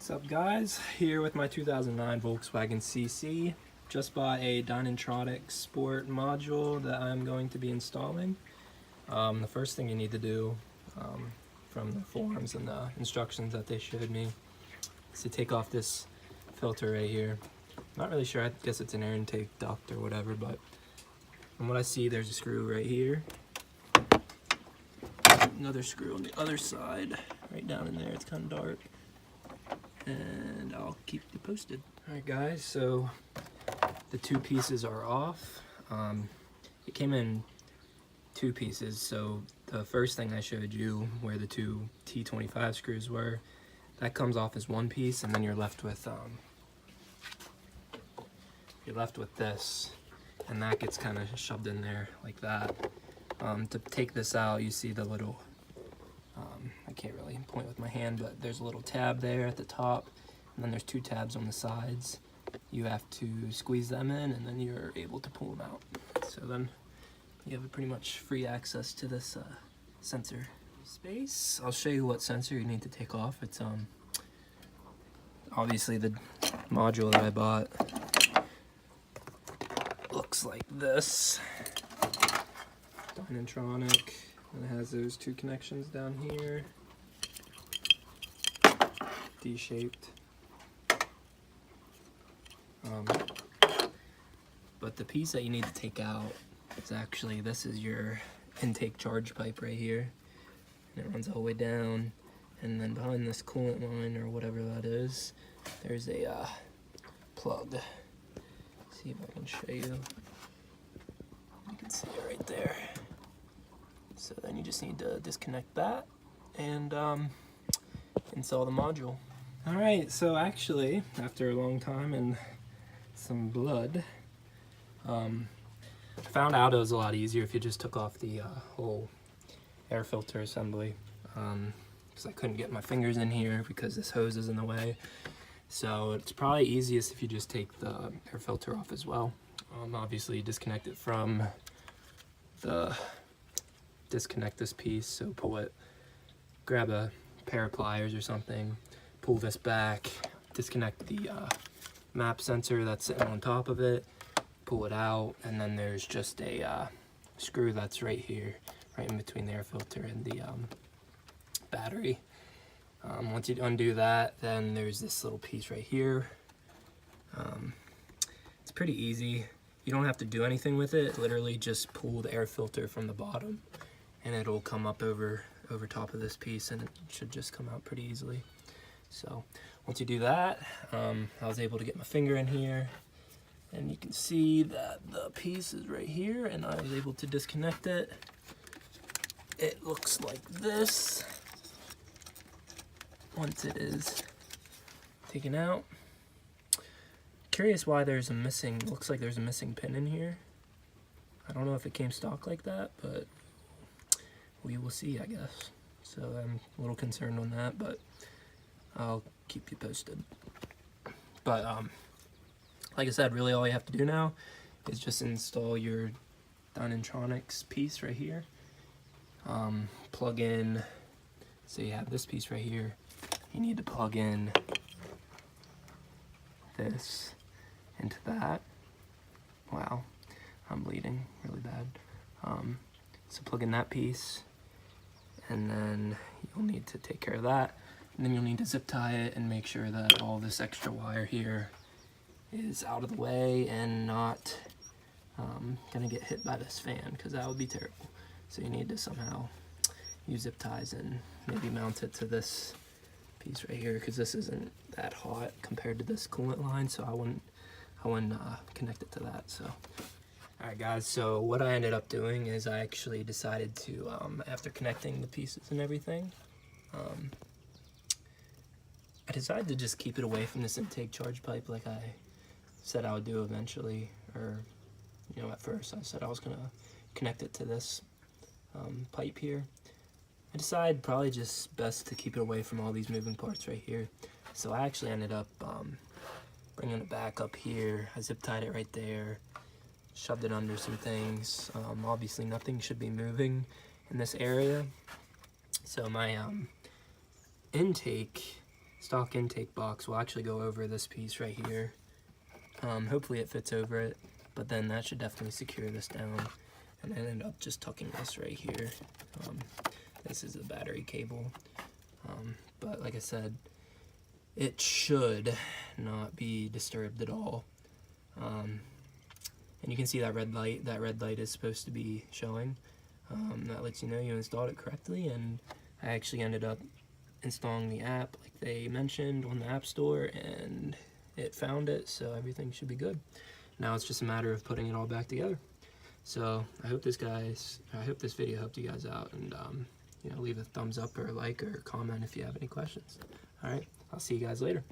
What's up, guys? Here with my 2009 Volkswagen CC. Just bought a Dinantronics Sport module that I'm going to be installing. The first thing you need to do from the forms and the instructions that they showed me is to take off this filter right here. Not really sure, I guess it's an air intake duct or whatever, but from what I see, there's a screw right here. Another screw on the other side, right down in there. It's kind of dark. And I'll keep you posted. Alright guys, so the two pieces are off. It came in two pieces, so the first thing I showed you where the two T25 screws were, that comes off as one piece, and then you're left with this, and that gets kind of shoved in there like that. To take this out, you see the little I can't really point with my hand, but there's a little tab there at the top, and then there's two tabs on the sides. You have to squeeze them in, and then you're able to pull them out. So then you have pretty much free access to this sensor space. I'll show you what sensor you need to take off. It's obviously the module that I bought looks like this. Dinantronic, and it has those two connections down here, D-shaped. But the piece that you need to take out is actually, this is your intake charge pipe right here, and it runs all the way down, and then behind this coolant line or whatever that is, there's a plug. See if I can show you. You can see it right there. So then you just need to disconnect that and install the module. Alright, so actually, after a long time and some blood, I found out it was a lot easier if you just took off the whole air filter assembly, because I couldn't get my fingers in here because this hose is in the way. So it's probably easiest if you just take the air filter off as well. Obviously disconnect it from disconnect this piece, so pull it, grab a pair of pliers or something, pull this back, disconnect the map sensor that's sitting on top of it, pull it out, and then there's just a screw that's right here, right in between the air filter and the battery. Once you undo that, then there's this little piece right here. It's pretty easy. You don't have to do anything with it. Literally just pull the air filter from the bottom, and it'll come up over top of this piece, and it should just come out pretty easily. So once you do that, I was able to get my finger in here, and you can see that the piece is right here, and I was able to disconnect it. It looks like this once it is taken out. Curious why there's a missing, looks like there's a missing pin in here. I don't know if it came stock like that, but we will see, I guess. So I'm a little concerned on that, but I'll keep you posted. But like I said, really all you have to do now is just install your Dinantronics piece right here. Plug in, so you have this piece right here. You need to plug in this into that. Wow, I'm bleeding really bad. So plug in that piece, and then you'll need to take care of that. And then you'll need to zip tie it and make sure that all this extra wire here is out of the way and not gonna get hit by this fan, because that would be terrible. So you need to somehow use zip ties and maybe mount it to this piece right here, because this isn't that hot compared to this coolant line, so I wouldn't connect it to that. So alright guys, so what I ended up doing is I actually decided to, after connecting the pieces and everything, I decided to just keep it away from this intake charge pipe like I said I would do eventually, or, you know, at first I said I was gonna connect it to this pipe here. I decided probably just best to keep it away from all these moving parts right here. So I actually ended up bringing it back up here. I zip tied it right there, shoved it under some things. Obviously nothing should be moving in this area. So my intake stock intake box will actually go over this piece right here. Hopefully it fits over it, but then that should definitely secure this down. And I ended up just tucking this right here. This is the battery cable. But like I said, it should not be disturbed at all. And you can see that red light. That red light is supposed to be showing. That lets you know you installed it correctly. And I actually ended up installing the app like they mentioned on the App Store, and it found it, so everything should be good. Now it's just a matter of putting it all back together. So I hope this video helped you guys out, and you know, leave a thumbs up or a like or comment if you have any questions. All right, I'll see you guys later.